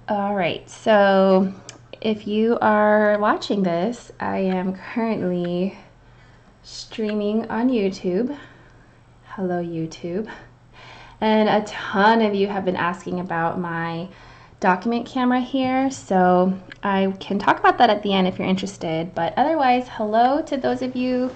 All right, so if you are watching this, I am currently streaming on YouTube. Hello, YouTube. And a ton of you have been asking about my document camera here, so I can talk about that at the end if you're interested. But otherwise, hello to those of you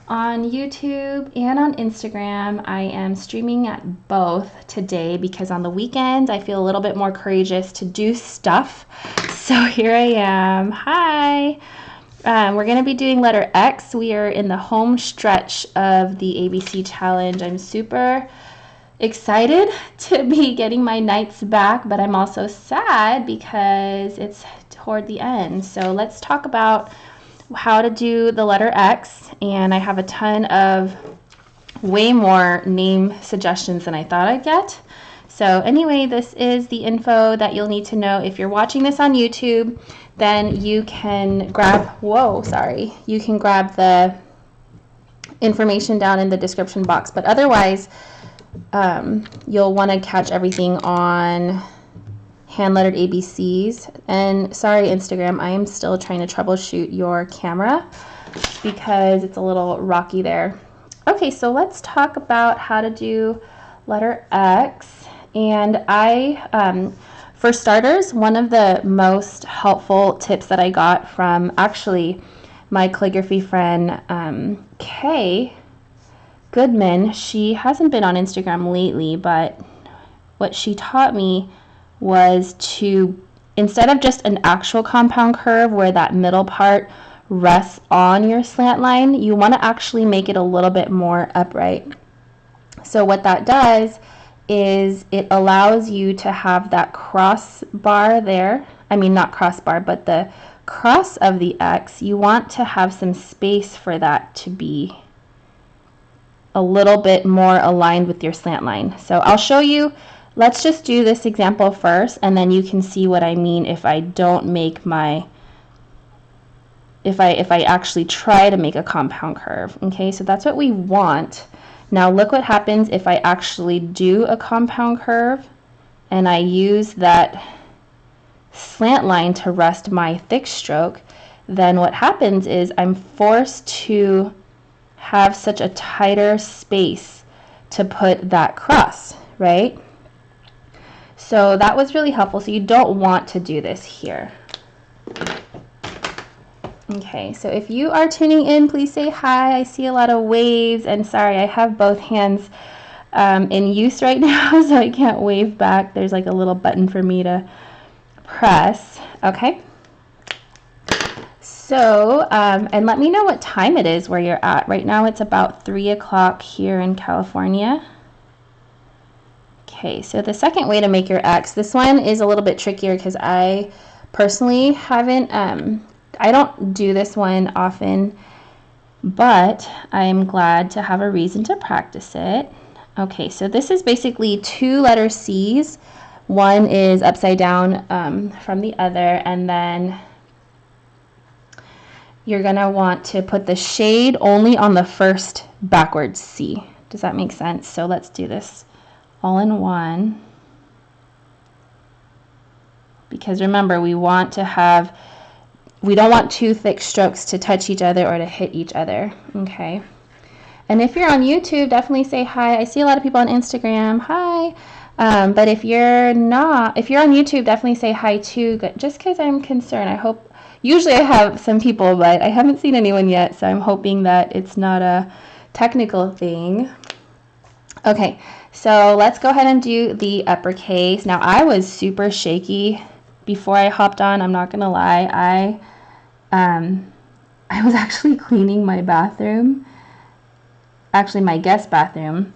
on YouTube and on Instagram. I am streaming at both today because on the weekends I feel a little bit more courageous to do stuff. So here I am. Hi. We're going to be doing letter X. We are in the home stretch of the ABC challenge. I'm super excited to be getting my nights back, but I'm also sad because it's toward the end. So let's talk about how to do the letter X, and I have a ton of way more name suggestions than I thought I'd get. So anyway, this is the info that you'll need to know. If you're watching this on YouTube, then you can grab, you can grab the information down in the description box, but otherwise you'll want to catch everything on Handlettered ABCs. And sorry, Instagram, I am still trying to troubleshoot your camera because it's a little rocky there. Okay, so let's talk about how to do letter X. And for starters, one of the most helpful tips that I got from actually my calligraphy friend, Kay Goodman, she hasn't been on Instagram lately, but what she taught me was to, instead of just an actual compound curve where that middle part rests on your slant line, you want to actually make it a little bit more upright. So what that does is it allows you to have that crossbar there. I mean, not crossbar, but the cross of the X. You want to have some space for that to be a little bit more aligned with your slant line. So I'll show you. Let's just do this example first, and then you can see what I mean if I don't make my, if I actually try to make a compound curve. Okay, so that's what we want. Now look what happens if I actually do a compound curve and I use that slant line to rest my thick stroke. Then what happens is I'm forced to have such a tighter space to put that cross, right? So that was really helpful. So you don't want to do this here. Okay, so if you are tuning in, please say hi. I see a lot of waves, and sorry, I have both hands in use right now, so I can't wave back. There's like a little button for me to press. Okay. So, and let me know what time it is where you're at. Right now it's about 3 o'clock here in California. Okay, so the second way to make your X, this one is a little bit trickier because I personally haven't, I don't do this one often, but I'm glad to have a reason to practice it. Okay, so this is basically 2 letter C's. One is upside down from the other, and then you're going to want to put the shade only on the first backwards C. Does that make sense? So let's do this all in one. Because remember, we want to have, we don't want 2 thick strokes to touch each other or to hit each other. Okay. And if you're on YouTube, definitely say hi. I see a lot of people on Instagram. Hi. But if you're not, if you're on YouTube, definitely say hi too, just because I'm concerned. I hope, usually I have some people, but I haven't seen anyone yet, so I'm hoping that it's not a technical thing. Okay, so let's go ahead and do the uppercase. Now, I was super shaky before I hopped on. I'm not gonna lie. I was actually cleaning my bathroom, actually my guest bathroom,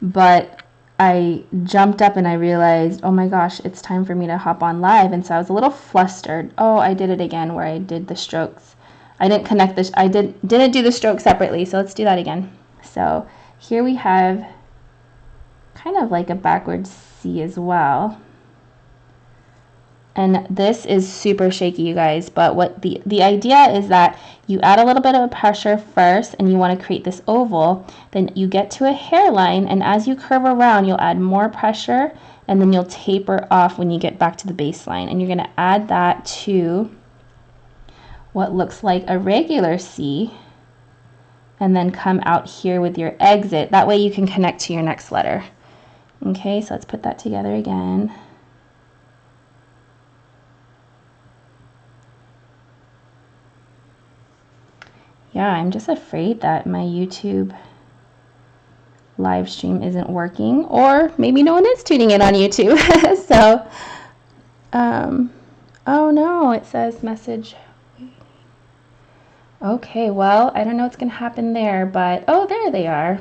but I jumped up and I realized, oh my gosh, it's time for me to hop on live. And so I was a little flustered. Oh, I did it again where I did the strokes. I didn't connect this. I didn't do the strokes separately. So let's do that again. So here we have kind of like a backwards C as well. And this is super shaky, you guys, but what the idea is that you add a little bit of pressure first and you want to create this oval, then you get to a hairline, and as you curve around, you'll add more pressure and then you'll taper off when you get back to the baseline. And you're going to add that to what looks like a regular C, and then come out here with your exit. That way you can connect to your next letter. Okay, so let's put that together again. Yeah, I'm just afraid that my YouTube live stream isn't working, or maybe no one is tuning in on YouTube. So, oh no, it says message. Okay, well, I don't know what's going to happen there, but, oh, there they are.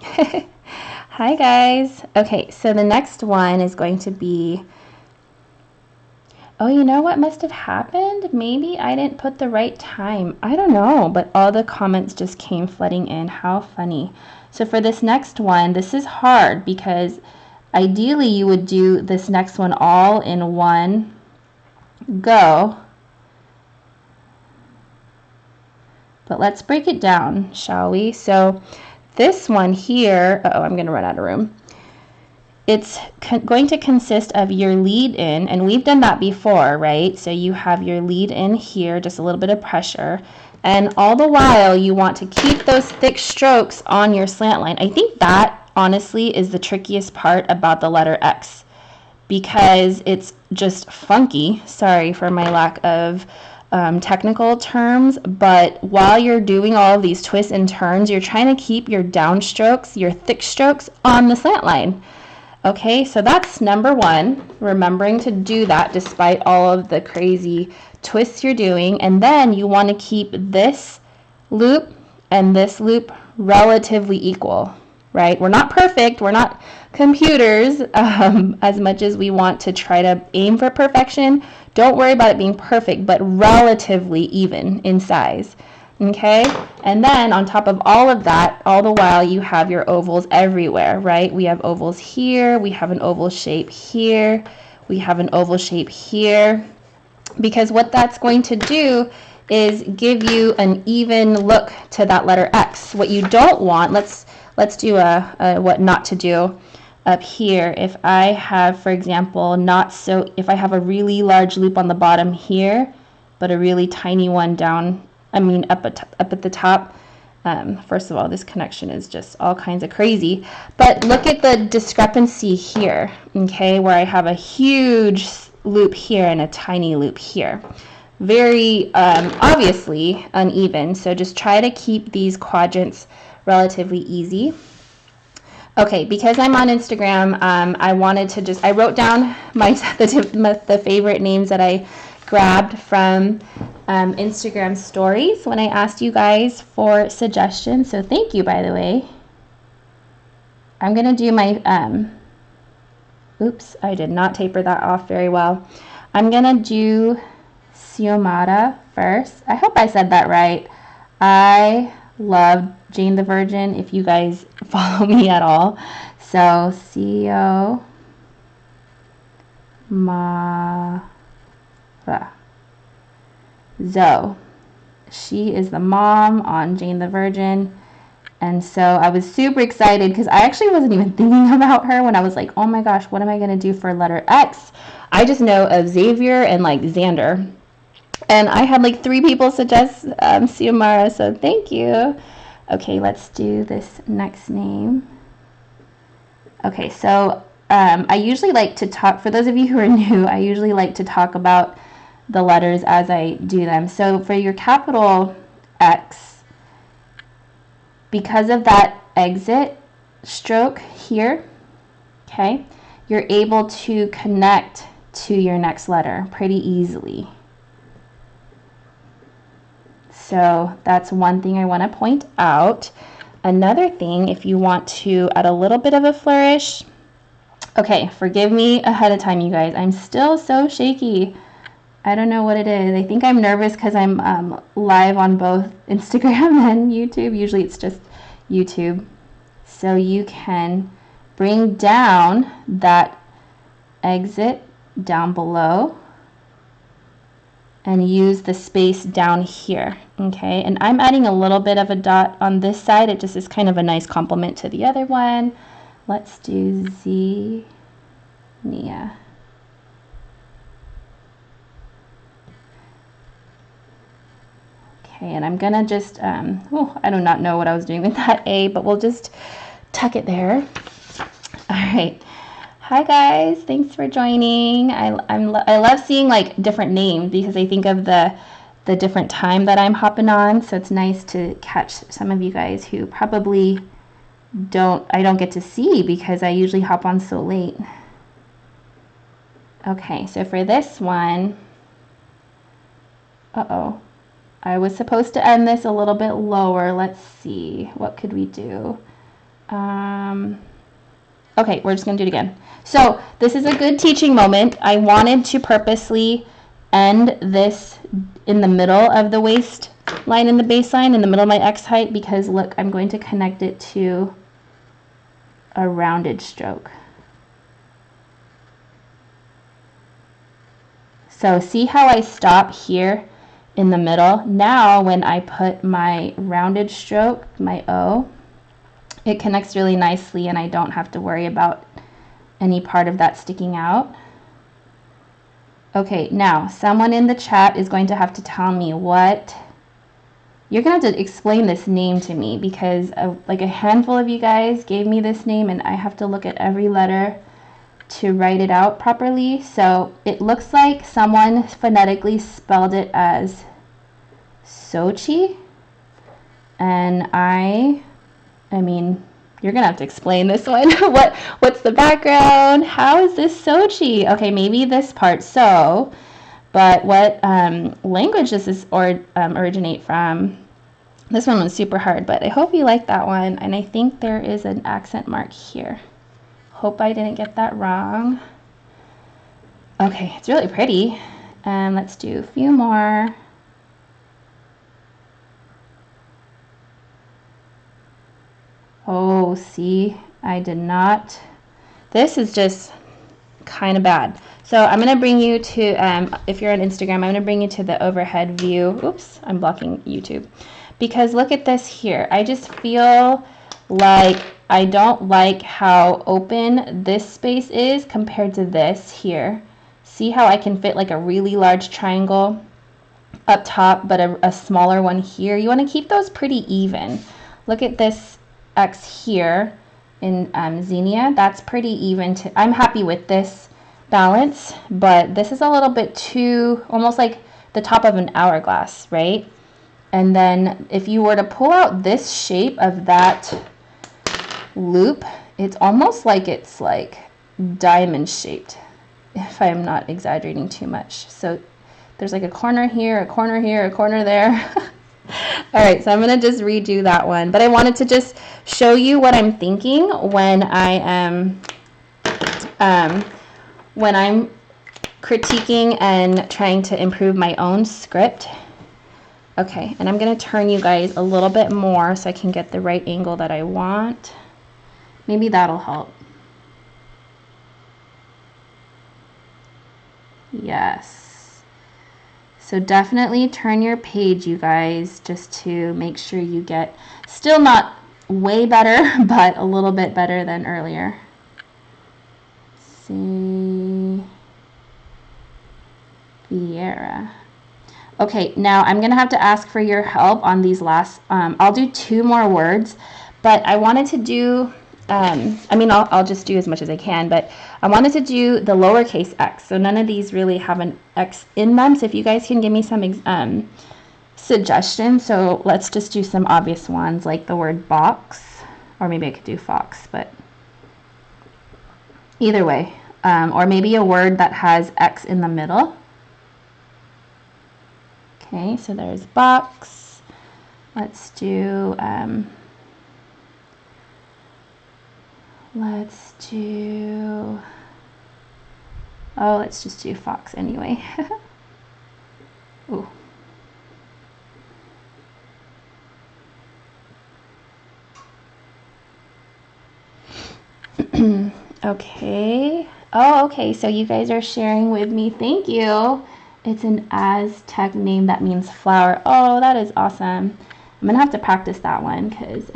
Hi, guys. Okay, so the next one is going to be, oh, you know what must have happened? Maybe I didn't put the right time. I don't know, but all the comments just came flooding in. How funny. So for this next one, this is hard because ideally you would do this next one all in one go. But let's break it down, shall we? So this one here, uh-oh, I'm going to run out of room. It's going to consist of your lead in, and we've done that before, right? So you have your lead in here, just a little bit of pressure, and all the while you want to keep those thick strokes on your slant line. I think that, honestly, is the trickiest part about the letter X, because it's just funky. Sorry for my lack of technical terms, but while you're doing all of these twists and turns, you're trying to keep your downstrokes, your thick strokes, on the slant line. Okay, so that's number one, remembering to do that despite all of the crazy twists you're doing. And then you want to keep this loop and this loop relatively equal, right? We're not perfect, we're not computers, as much as we want to try to aim for perfection. Don't worry about it being perfect, but relatively even in size. Okay, and then on top of all of that, all the while you have your ovals everywhere, right? We have ovals here, we have an oval shape here, we have an oval shape here, because what that's going to do is give you an even look to that letter X. What you don't want, let's do a what not to do up here. If I have, for example, if I have a really large loop on the bottom here, but a really tiny one down, up at the top. First of all, this connection is just all kinds of crazy. But look at the discrepancy here, okay, where I have a huge loop here and a tiny loop here. Very obviously uneven, so just try to keep these quadrants relatively easy. Okay, because I'm on Instagram, I wanted to I wrote down the favorite names that I grabbed from Instagram stories when I asked you guys for suggestions. So thank you, by the way. I'm going to do my, oops, I did not taper that off very well. I'm going to do Xiomara first. I hope I said that right. I love Jane the Virgin, if you guys follow me at all. So Xiomara. Zoe. She is the mom on Jane the Virgin. And so I was super excited because I actually wasn't even thinking about her when I was like, oh my gosh, what am I going to do for letter X? I just know of Xavier and like Xander. And I had like 3 people suggest Xiomara, so thank you. Okay, let's do this next name. Okay, so I usually like to talk, for those of you who are new, I usually like to talk about the letters as I do them. So for your capital X, because of that exit stroke here, okay, you're able to connect to your next letter pretty easily. So that's one thing I want to point out. Another thing, if you want to add a little bit of a flourish, okay, forgive me ahead of time, you guys. I'm still so shaky. I don't know what it is. I think I'm nervous because I'm live on both Instagram and YouTube. Usually it's just YouTube. So you can bring down that exit down below and use the space down here, okay? And I'm adding a little bit of a dot on this side. It just is kind of a nice complement to the other one. Let's do Z. Nia. Okay, and I'm gonna just, I do not know what I was doing with that A, but we'll just tuck it there. All right. Hi guys, thanks for joining. I love seeing like different names because I think of the different time that I'm hopping on, so it's nice to catch some of you guys who probably I don't get to see because I usually hop on so late. Okay, so for this one, I was supposed to end this a little bit lower. Let's see, what could we do? Okay, we're just gonna do it again. So this is a good teaching moment. I wanted to purposely end this in the middle of the waist line and the baseline, in the middle of my X height, because look, I'm going to connect it to a rounded stroke. So see how I stop here in the middle? Now when I put my rounded stroke, my O, it connects really nicely and I don't have to worry about any part of that sticking out. Okay, now someone in the chat is going to have to tell me what, you're gonna have to explain this name to me because like a handful of you guys gave me this name and I have to look at every letter to write it out properly. So it looks like someone phonetically spelled it as Sochi, and I mean, you're gonna have to explain this one. What's the background? How is this Sochi? Okay, maybe this part so, but what language does this originate from? This one was super hard, but I hope you like that one. And I think there is an accent mark here. Hope I didn't get that wrong. Okay, it's really pretty. Let's do a few more. Oh, see, I did not. This is just kind of bad. So I'm going to bring you to, if you're on Instagram, I'm going to bring you to the overhead view. Oops, I'm blocking YouTube. Because look at this here. I just feel like I don't like how open this space is compared to this here. See how I can fit like a really large triangle up top, but a smaller one here? You want to keep those pretty even. Look at this X here in Xenia. That's pretty even. I'm happy with this balance, but this is a little bit too, almost like the top of an hourglass, right? And then if you were to pull out this shape of that loop, it's almost like it's like diamond shaped, if I'm not exaggerating too much. So there's like a corner here, a corner here, a corner there. All right, so I'm gonna just redo that one, but I wanted to just show you what I'm thinking when I am when I'm critiquing and trying to improve my own script. Okay, and I'm gonna turn you guys a little bit more so I can get the right angle that I want. Maybe that'll help. Yes. So definitely turn your page, you guys, just to make sure you get, still not way better, but a little bit better than earlier. Let's see. Vieira. Okay, now I'm gonna have to ask for your help on these last, I'll do 2 more words, but I wanted to do, I mean, I'll just do as much as I can, but I wanted to do the lowercase x. So none of these really have an X in them. So if you guys can give me some suggestions. So let's just do some obvious ones like the word box, or maybe I could do fox, but either way. Or maybe a word that has X in the middle. Okay, so there's box. Let's do, let's just do fox anyway. Ooh. Okay. Oh, okay, so you guys are sharing with me. Thank you. It's an Aztec name that means flower. Oh, that is awesome. I'm gonna have to practice that one because,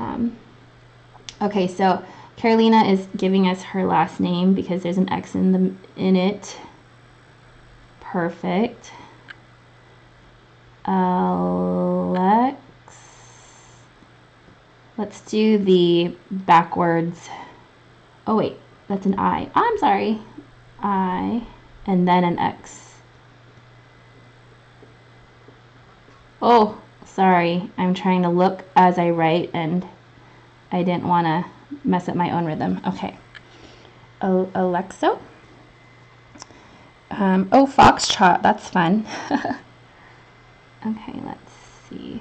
okay, so Carolina is giving us her last name because there's an X in it. Perfect. Alex. Let's do the backwards. Oh wait, that's an I. I'm sorry. I, and then an X. Oh, sorry. I'm trying to look as I write and I didn't want to mess up my own rhythm. Okay. Alexo. Oh, Foxtrot. That's fun. Okay, let's see.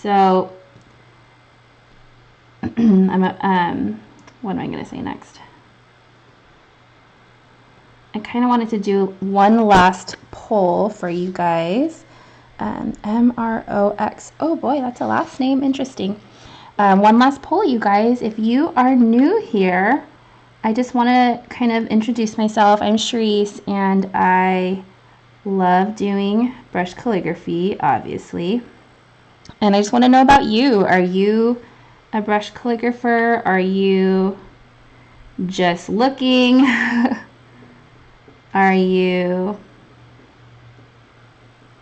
So, what am I going to say next? I kind of wanted to do one last poll for you guys. M-R-O-X. Oh boy, that's a last name. Interesting. One last poll, you guys. If you are new here, I just want to kind of introduce myself. I'm Charisse, and I love doing brush calligraphy, obviously. And I just want to know about you. Are you a brush calligrapher? Are you just looking? Are you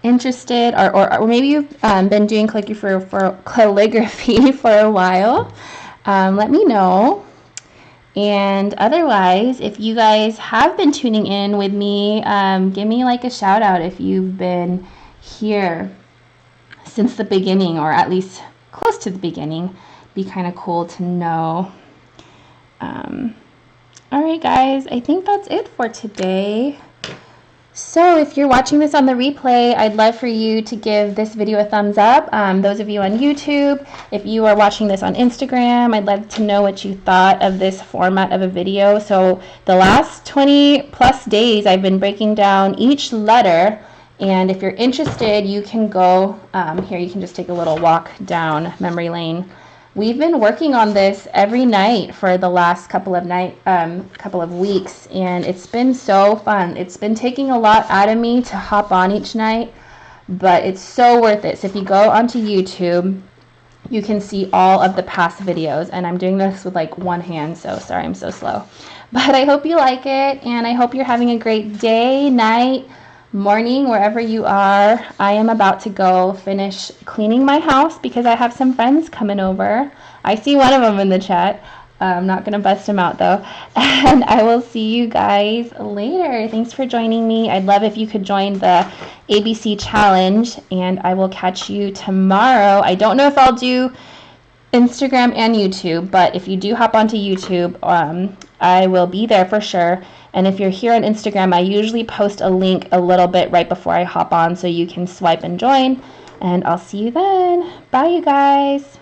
interested? Or maybe you've been doing calligraphy for a while. Let me know. And otherwise, if you guys have been tuning in with me, give me like a shout out if you've been here since the beginning, or at least close to the beginning. Be kind of cool to know. All right, guys, I think that's it for today. So if you're watching this on the replay, I'd love for you to give this video a thumbs up. Those of you on YouTube, if you are watching this on Instagram, I'd love to know what you thought of this format of a video. So the last 20 plus days, I've been breaking down each letter. And if you're interested, you can go here. You can just take a little walk down memory lane. We've been working on this every night for the last couple of weeks, and it's been so fun. It's been taking a lot out of me to hop on each night, but it's so worth it. So if you go onto YouTube, you can see all of the past videos, and I'm doing this with like one hand, so sorry I'm so slow. But I hope you like it, and I hope you're having a great day, night, morning, wherever you are. I am about to go finish cleaning my house because I have some friends coming over. I see one of them in the chat. I'm not going to bust him out though. And I will see you guys later. Thanks for joining me. I'd love if you could join the ABC challenge, and I will catch you tomorrow. I don't know if I'll do Instagram and YouTube, but if you do hop onto YouTube, I will be there for sure. And if you're here on Instagram, I usually post a link a little bit right before I hop on so you can swipe and join. And I'll see you then. Bye, you guys.